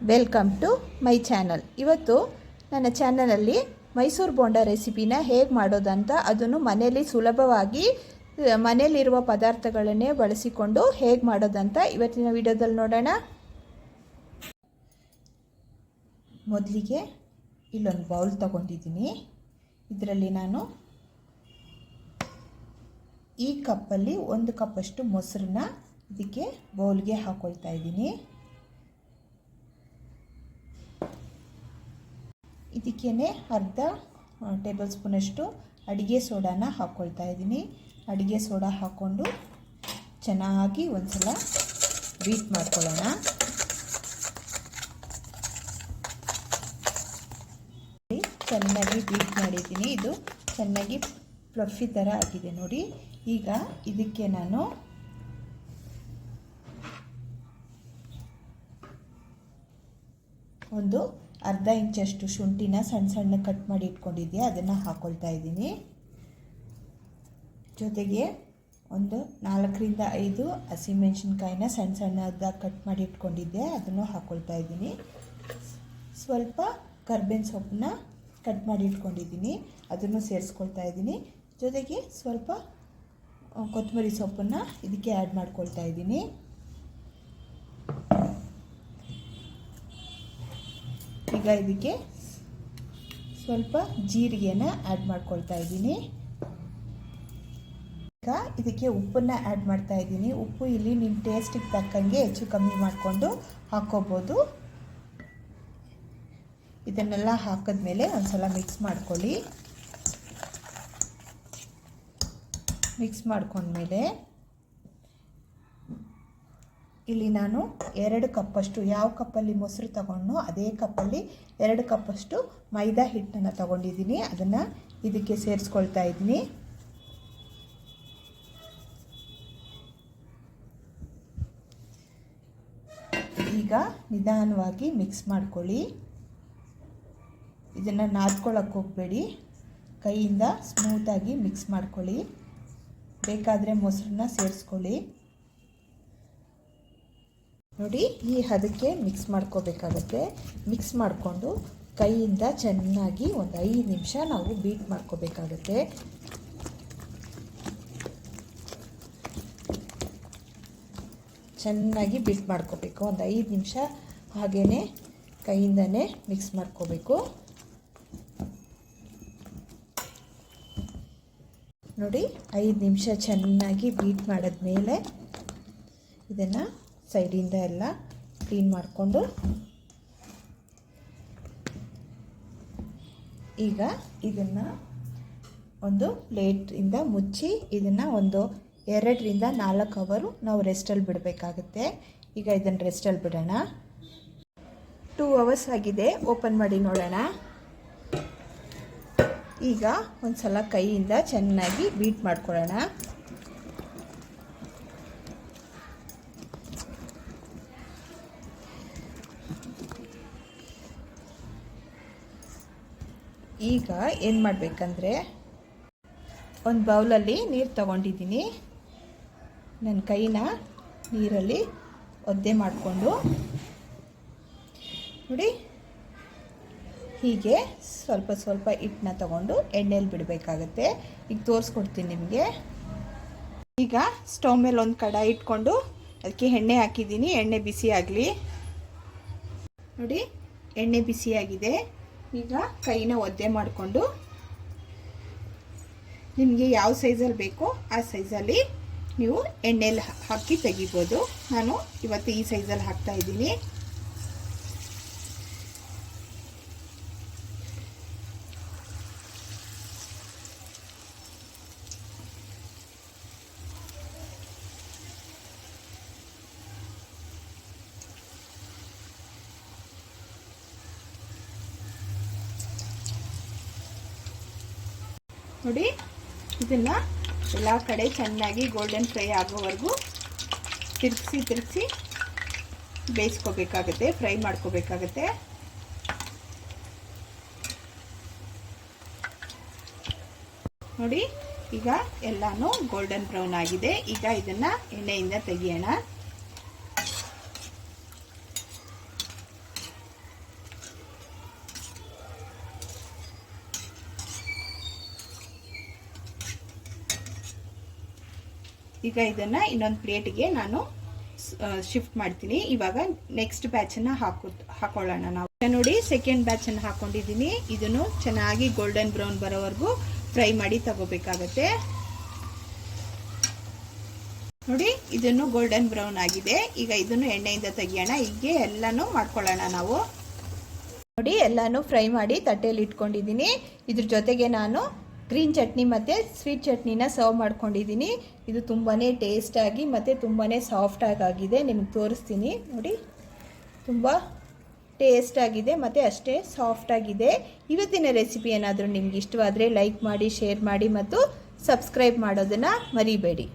Welcome to my channel. ಇವತ್ತು ನನ್ನ ಚಾನಲಲ್ಲಿ ಮೈಸೂರು ಬೋಂಡ ರೆಸಿಪಿನ ಹೇಗೆ ಮಾಡೋದಂತ, ಅದನ್ನು ಮನೆಯಲ್ಲಿ ಸುಲಭವಾಗಿ ಮನೆಯಲ್ಲಿರುವ ಪದಾರ್ಥಗಳನ್ನೇ ಬಳಸಿಕೊಂಡು ಹೇಗೆ ಮಾಡೋದಂತ ಇವತ್ತಿನ ವಿಡಿಯೋದಲ್ಲಿ ನೋಡೋಣ. ಮೊದಲಿಗೆ ಇಲ್ಲೊಂದು ಬೌಲ್ ತಗೊಂಡಿದ್ದೀನಿ. ಇದರಲ್ಲಿ ನಾನು ಈ ಕಪ್ಪಲ್ಲಿ 1 ಕಪ್ಪಷ್ಟು ಮೊಸರನ್ನ ಇದಕ್ಕೆ ಬೌಲ್ಗೆ ಹಾಕ್ಕೊಳ್ತಾ ಇದ್ದೀನಿ. ಇದಕ್ಕೇ ಅರ್ಧ ಟೇಬಲ್ ಸ್ಪೂನಷ್ಟು ಅಡುಗೆ ಸೋಡಾನ ಹಾಕ್ಕೊಳ್ತಾ ಇದ್ದೀನಿ. ಅಡುಗೆ ಸೋಡಾ ಹಾಕ್ಕೊಂಡು ಚೆನ್ನಾಗಿ ಒಂದ್ಸಲ ಬೀಟ್ ಮಾಡ್ಕೊಳ್ಳೋಣ. ಚೆನ್ನಾಗಿ ಬೀಟ್ ಮಾಡಿದ್ದೀನಿ. ಇದು ಚೆನ್ನಾಗಿ ಫ್ಲಫಿ ಥರ ಆಗಿದೆ ನೋಡಿ. ಈಗ ಇದಕ್ಕೆ ನಾನು ಒಂದು ಅರ್ಧ ಇಂಚಷ್ಟು ಶುಂಠಿನ ಸಣ್ಣ ಸಣ್ಣ ಕಟ್ ಮಾಡಿ ಇಟ್ಕೊಂಡಿದ್ದೆ, ಅದನ್ನು ಹಾಕ್ಕೊಳ್ತಾ ಇದ್ದೀನಿ. ಜೊತೆಗೆ ಒಂದು 4ರಿಂದ 5 ಹಸಿಮೆಣಸಿನ್ಕಾಯಿನ ಸಣ್ಣ ಸಣ್ಣದಾಗಿ ಕಟ್ ಮಾಡಿ ಇಟ್ಕೊಂಡಿದ್ದೆ, ಅದನ್ನು ಹಾಕ್ಕೊಳ್ತಾ ಇದ್ದೀನಿ. ಸ್ವಲ್ಪ ಕರ್ಬೇವಿನ ಸೊಪ್ಪನ್ನ ಕಟ್ ಮಾಡಿ ಇಟ್ಕೊಂಡಿದ್ದೀನಿ, ಅದನ್ನು ಸೇರಿಸ್ಕೊಳ್ತಾ ಇದ್ದೀನಿ. ಜೊತೆಗೆ ಸ್ವಲ್ಪ ಕೊತ್ತಂಬರಿ ಸೊಪ್ಪನ್ನು ಇದಕ್ಕೆ ಆ್ಯಡ್ ಮಾಡ್ಕೊಳ್ತಾ ಇದ್ದೀನಿ. ಈಗ ಇದಕ್ಕೆ ಸ್ವಲ್ಪ ಜೀರಿಗೆನ ಆ್ಯಡ್ ಮಾಡ್ಕೊಳ್ತಾ ಇದ್ದೀನಿ. ಈಗ ಇದಕ್ಕೆ ಉಪ್ಪನ್ನು ಆ್ಯಡ್ ಮಾಡ್ತಾ ಇದ್ದೀನಿ. ಉಪ್ಪು ಇಲ್ಲಿ ನಿಮ್ಮ ಟೇಸ್ಟಿಗೆ ತಕ್ಕಂಗೆ ಹೆಚ್ಚು ಕಮ್ಮಿ ಮಾಡಿಕೊಂಡು ಹಾಕ್ಕೋಬೋದು. ಇದನ್ನೆಲ್ಲ ಹಾಕಿದ್ಮೇಲೆ ಒಂದ್ಸಲ ಮಿಕ್ಸ್ ಮಾಡ್ಕೊಳ್ಳಿ. ಮಿಕ್ಸ್ ಮಾಡ್ಕೊಂಡ್ಮೇಲೆ ಇಲ್ಲಿ ನಾನು 2 ಕಪ್ಪಷ್ಟು, ಯಾವ ಕಪ್ಪಲ್ಲಿ ಮೊಸರು ತಗೊಂಡು ಅದೇ ಕಪ್ಪಲ್ಲಿ 2 ಕಪ್ಪಷ್ಟು ಮೈದಾ ಹಿಟ್ಟನ್ನು ತಗೊಂಡಿದ್ದೀನಿ. ಅದನ್ನು ಇದಕ್ಕೆ ಸೇರಿಸ್ಕೊಳ್ತಾ ಇದ್ದೀನಿ. ಈಗ ನಿಧಾನವಾಗಿ ಮಿಕ್ಸ್ ಮಾಡ್ಕೊಳ್ಳಿ. ಇದನ್ನು ನಾದ್ಕೊಳ್ಳೋಕೆ ಹೋಗಬೇಡಿ, ಕೈಯಿಂದ ಸ್ಮೂತಾಗಿ ಮಿಕ್ಸ್ ಮಾಡ್ಕೊಳ್ಳಿ. ಬೇಕಾದರೆ ಮೊಸರನ್ನ ಸೇರಿಸ್ಕೊಳ್ಳಿ. ನೋಡಿ, ಈ ಹದಕ್ಕೆ ಮಿಕ್ಸ್ ಮಾಡ್ಕೋಬೇಕಾಗತ್ತೆ. ಮಿಕ್ಸ್ ಮಾಡಿಕೊಂಡು ಕೈಯಿಂದ ಚೆನ್ನಾಗಿ ಒಂದು 5 ನಿಮಿಷ ನಾವು ಬೀಟ್ ಮಾಡ್ಕೋಬೇಕಾಗತ್ತೆ. ಚೆನ್ನಾಗಿ ಬೀಟ್ ಮಾಡ್ಕೋಬೇಕು. ಒಂದು 5 ನಿಮಿಷ ಹಾಗೇ ಕೈಯಿಂದನೇ ಮಿಕ್ಸ್ ಮಾಡ್ಕೋಬೇಕು. ನೋಡಿ, 5 ನಿಮಿಷ ಚೆನ್ನಾಗಿ ಬೀಟ್ ಮಾಡಿದ್ಮೇಲೆ ಇದನ್ನು ಸೈಡಿಂದ ಎಲ್ಲ ಕ್ಲೀನ್ ಮಾಡಿಕೊಂಡು ಈಗ ಇದನ್ನು ಒಂದು ಪ್ಲೇಟಿಂದ ಮುಚ್ಚಿ ಇದನ್ನು ಒಂದು 2ರಿಂದ 4 ಅವರ್ ನಾವು ರೆಸ್ಟಲ್ಲಿ ಬಿಡಬೇಕಾಗುತ್ತೆ. ಈಗ ಇದನ್ನು ರೆಸ್ಟಲ್ಲಿ ಬಿಡೋಣ. 2 ಅವರ್ಸ್ ಆಗಿದೆ. ಓಪನ್ ಮಾಡಿ ನೋಡೋಣ. ಈಗ ಒಂದು ಸಲ ಕೈಯಿಂದ ಚೆನ್ನಾಗಿ ಬೀಟ್ ಮಾಡ್ಕೊಳ್ಳೋಣ. ಈಗ ಏನು ಮಾಡಬೇಕಂದ್ರೆ, ಒಂದು ಬೌಲಲ್ಲಿ ನೀರು ತಗೊಂಡಿದ್ದೀನಿ. ನನ್ನ ಕೈನ ನೀರಲ್ಲಿ ಒದ್ದೆ ಮಾಡಿಕೊಂಡು ನೋಡಿ, ಹೀಗೆ ಸ್ವಲ್ಪ ಸ್ವಲ್ಪ ಹಿಟ್ಟನ್ನ ತಗೊಂಡು ಎಣ್ಣೆಯಲ್ಲಿ ಬಿಡಬೇಕಾಗತ್ತೆ. ಈಗ ತೋರಿಸ್ಕೊಡ್ತೀನಿ ನಿಮಗೆ. ಈಗ ಸ್ಟವ್ ಮೇಲೆ ಒಂದು ಕಡಾಯಿ ಇಟ್ಕೊಂಡು ಅದಕ್ಕೆ ಎಣ್ಣೆ ಹಾಕಿದ್ದೀನಿ. ಎಣ್ಣೆ ಬಿಸಿ ಆಗಲಿ. ನೋಡಿ, ಎಣ್ಣೆ ಬಿಸಿಯಾಗಿದೆ. ಈಗ ಕೈನ ಒದ್ದೆ ಮಾಡಿಕೊಂಡು ನಿಮಗೆ ಯಾವ ಸೈಜಲ್ಲಿ ಬೇಕೋ ಆ ಸೈಜಲ್ಲಿ ನೀವು ಎಣ್ಣೆಯಲ್ಲಿ ಹಾಕಿ ತೆಗಿಬೋದು. ನಾನು ಇವತ್ತು ಈ ಸೈಜಲ್ಲಿ ಹಾಕ್ತಾ ಇದ್ದೀನಿ. ನೋಡಿ, ಇದನ್ನು ಎಲ್ಲ ಕಡೆ ಚೆನ್ನಾಗಿ ಗೋಲ್ಡನ್ ಫ್ರೈ ಆಗೋವರೆಗೂ ತಿರುಗಿಸಿ ಬೇಯಿಸ್ಕೋಬೇಕಾಗತ್ತೆ, ಫ್ರೈ ಮಾಡ್ಕೋಬೇಕಾಗತ್ತೆ. ನೋಡಿ, ಈಗ ಎಲ್ಲಾನು ಗೋಲ್ಡನ್ ಬ್ರೌನ್ ಆಗಿದೆ. ಈಗ ಇದನ್ನು ಎಣ್ಣೆಯಿಂದ ತೆಗಿಯೋಣ. ಈಗ ಇದನ್ನು ಇನ್ನೊಂದು ಪ್ಲೇಟಿಗೆ ನಾನು ಶಿಫ್ಟ್ ಮಾಡ್ತೀನಿ. ಇವಾಗ ನೆಕ್ಸ್ಟ್ ಬ್ಯಾಚನ್ನು ಹಾಕೊಳ್ಳೋಣ ನಾವು. ನೋಡಿ ಸೆಕೆಂಡ್ ಬ್ಯಾಚನ್ನು ಹಾಕೊಂಡಿದ್ದೀನಿ. ಇದನ್ನು ಚೆನ್ನಾಗಿ ಗೋಲ್ಡನ್ ಬ್ರೌನ್ ಬರೋವರೆಗೂ ಫ್ರೈ ಮಾಡಿ ತಗೋಬೇಕಾಗತ್ತೆ. ನೋಡಿ ಇದನ್ನು ಗೋಲ್ಡನ್ ಬ್ರೌನ್ ಆಗಿದೆ. ಈಗ ಇದನ್ನು ಎಣ್ಣೆಯಿಂದ ತೆಗಿಯೋಣ. ಹೀಗೆ ಎಲ್ಲಾನು ಮಾಡ್ಕೊಳ್ಳೋಣ ನಾವು. ನೋಡಿ ಎಲ್ಲಾನು ಫ್ರೈ ಮಾಡಿ ತಟ್ಟೆಯಲ್ಲಿ ಇಟ್ಕೊಂಡಿದ್ದೀನಿ. ಇದ್ರ ಜೊತೆಗೆ ನಾನು ಗ್ರೀನ್ ಚಟ್ನಿ ಮತ್ತು ಸ್ವೀಟ್ ಚಟ್ನಿನ ಸರ್ವ್ ಮಾಡ್ಕೊಂಡಿದ್ದೀನಿ. ಇದು ತುಂಬಾ ಟೇಸ್ಟಾಗಿ ಮತ್ತು ತುಂಬಾ ಸಾಫ್ಟಾಗಿ ಆಗಿದೆ. ನಿಮಗೆ ತೋರಿಸ್ತೀನಿ ನೋಡಿ. ತುಂಬ ಟೇಸ್ಟಾಗಿದೆ ಮತ್ತು ಅಷ್ಟೇ ಸಾಫ್ಟಾಗಿದೆ. ಇವತ್ತಿನ ರೆಸಿಪಿ ಏನಾದರೂ ನಿಮ್ಗೆ ಇಷ್ಟವಾದರೆ ಲೈಕ್ ಮಾಡಿ, ಶೇರ್ ಮಾಡಿ ಮತ್ತು ಸಬ್ಸ್ಕ್ರೈಬ್ ಮಾಡೋದನ್ನು ಮರಿಬೇಡಿ.